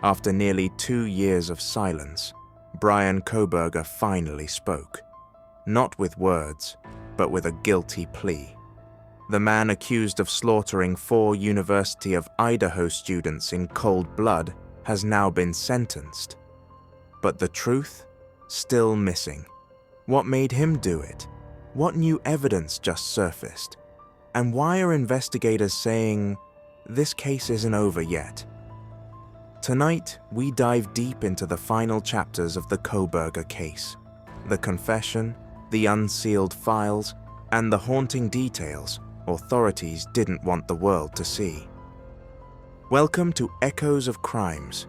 After nearly 2 years of silence, Bryan Kohberger finally spoke. Not with words, but with a guilty plea. The man accused of slaughtering 4 University of Idaho students in cold blood has now been sentenced. But the truth? Still missing. What made him do it? What new evidence just surfaced? And why are investigators saying, this case isn't over yet? Tonight, we dive deep into the final chapters of the Kohberger case. The confession, the unsealed files, and the haunting details authorities didn't want the world to see. Welcome to Echoes of Crimes,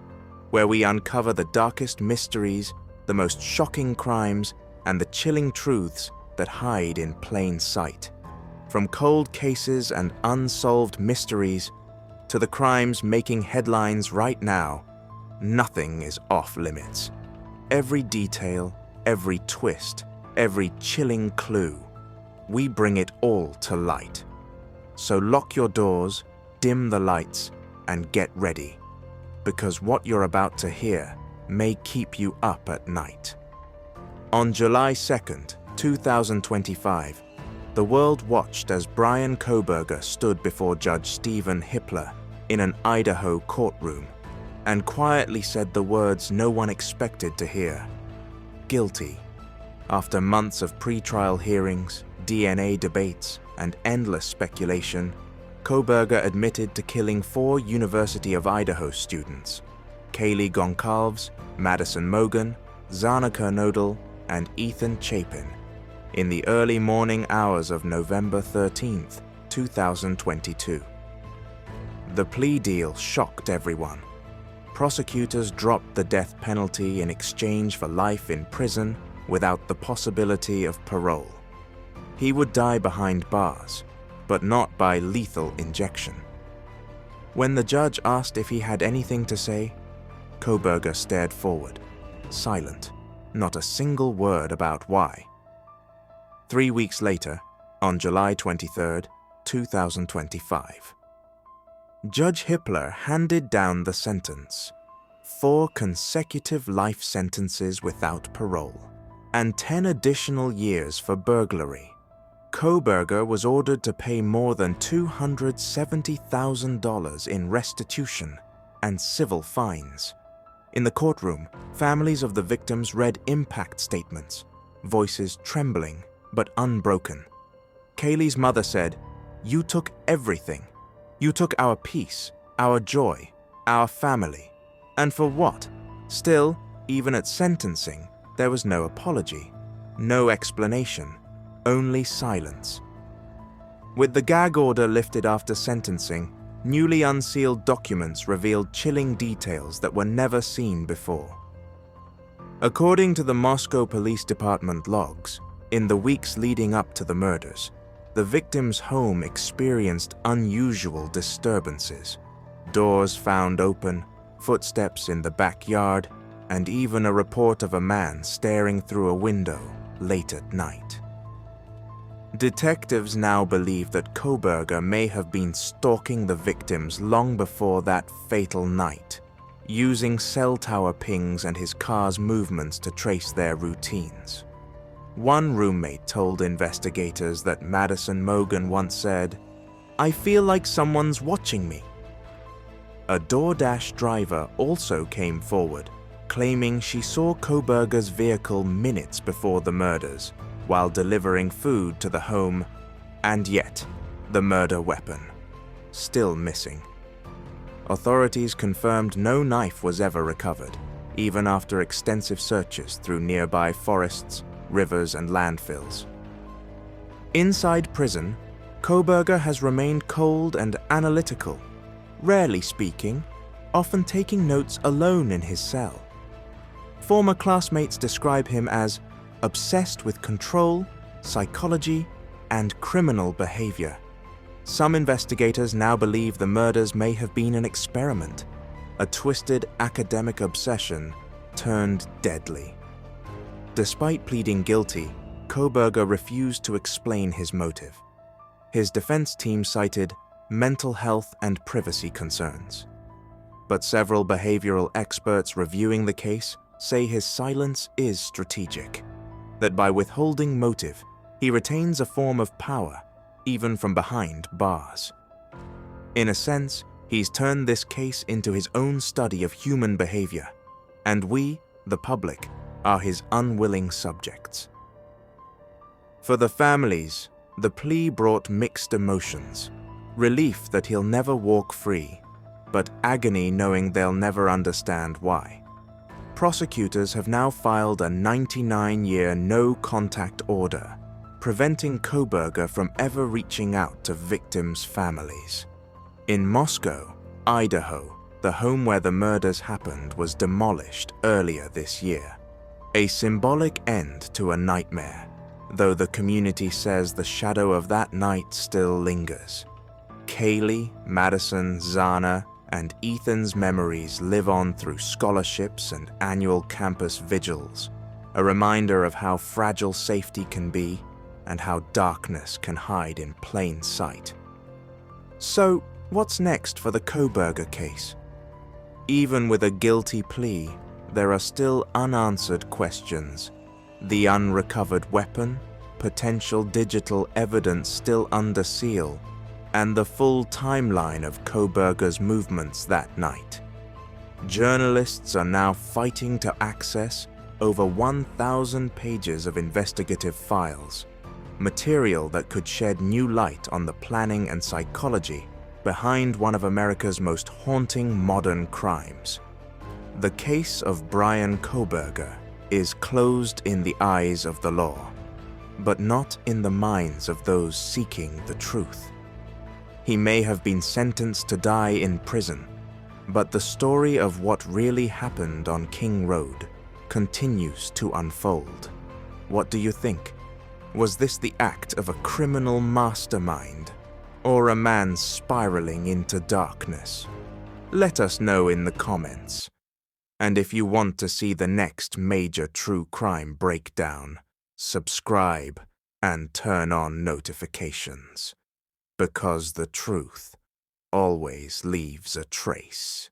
where we uncover the darkest mysteries, the most shocking crimes, and the chilling truths that hide in plain sight. From cold cases and unsolved mysteries to the crimes making headlines right now, nothing is off limits. Every detail, every twist, every chilling clue, we bring it all to light. So lock your doors, dim the lights, and get ready, because what you're about to hear may keep you up at night. On July 2nd, 2025, the world watched as Bryan Kohberger stood before Judge Stephen Hippler in an Idaho courtroom and quietly said the words no one expected to hear: guilty. After months of pretrial hearings, DNA debates, and endless speculation, Kohberger admitted to killing 4 University of Idaho students: Kaylee Goncalves, Madison Mogen, Zana Kernodle, and Ethan Chapin, in the early morning hours of November 13th, 2022. The plea deal shocked everyone. Prosecutors dropped the death penalty in exchange for life in prison without the possibility of parole. He would die behind bars, but not by lethal injection. When the judge asked if he had anything to say, Kohberger stared forward, silent, not a single word about why. 3 weeks later, on July 23rd, 2025, Judge Hippler handed down the sentence: 4 consecutive life sentences without parole, and 10 additional years for burglary. Kohberger was ordered to pay more than $270,000 in restitution and civil fines. In the courtroom, families of the victims read impact statements, voices trembling but unbroken. Kaylee's mother said, "You took everything. You took our peace, our joy, our family. And for what?" Still, even at sentencing, there was no apology, no explanation, only silence. With the gag order lifted after sentencing, newly unsealed documents revealed chilling details that were never seen before. According to the Moscow Police Department logs, in the weeks leading up to the murders, the victim's home experienced unusual disturbances. Doors found open, footsteps in the backyard, and even a report of a man staring through a window late at night. Detectives now believe that Kohberger may have been stalking the victims long before that fatal night, using cell tower pings and his car's movements to trace their routines. One roommate told investigators that Madison Mogen once said, "I feel like someone's watching me." A DoorDash driver also came forward, claiming she saw Kohberger's vehicle minutes before the murders, while delivering food to the home, and yet, the murder weapon, still missing. Authorities confirmed no knife was ever recovered, even after extensive searches through nearby forests, rivers, and landfills. Inside prison, Kohberger has remained cold and analytical, rarely speaking, often taking notes alone in his cell. Former classmates describe him as obsessed with control, psychology, and criminal behavior. Some investigators now believe the murders may have been an experiment, a twisted academic obsession turned deadly. Despite pleading guilty, Kohberger refused to explain his motive. His defense team cited mental health and privacy concerns. but several behavioral experts reviewing the case say his silence is strategic, that by withholding motive, he retains a form of power, even from behind bars. In a sense, he's turned this case into his own study of human behavior, and we, the public, are his unwilling subjects. For the families, the plea brought mixed emotions: relief that he'll never walk free, but agony knowing they'll never understand why. Prosecutors have now filed a 99-year no-contact order, preventing Kohberger from ever reaching out to victims' families. In Moscow, Idaho, the home where the murders happened was demolished earlier this year. A symbolic end to a nightmare, though the community says the shadow of that night still lingers. Kaylee, Madison, Zana, and Ethan's memories live on through scholarships and annual campus vigils, a reminder of how fragile safety can be and how darkness can hide in plain sight. So, what's next for the Kohberger case? Even with a guilty plea, there are still unanswered questions. The unrecovered weapon, potential digital evidence still under seal, and the full timeline of Kohberger's movements that night. Journalists are now fighting to access over 1,000 pages of investigative files, material that could shed new light on the planning and psychology behind one of America's most haunting modern crimes. The case of Bryan Kohberger is closed in the eyes of the law, but not in the minds of those seeking the truth. He may have been sentenced to die in prison, but the story of what really happened on King Road continues to unfold. What do you think? Was this the act of a criminal mastermind, or a man spiraling into darkness? Let us know in the comments. And if you want to see the next major true crime breakdown, subscribe and turn on notifications, because the truth always leaves a trace.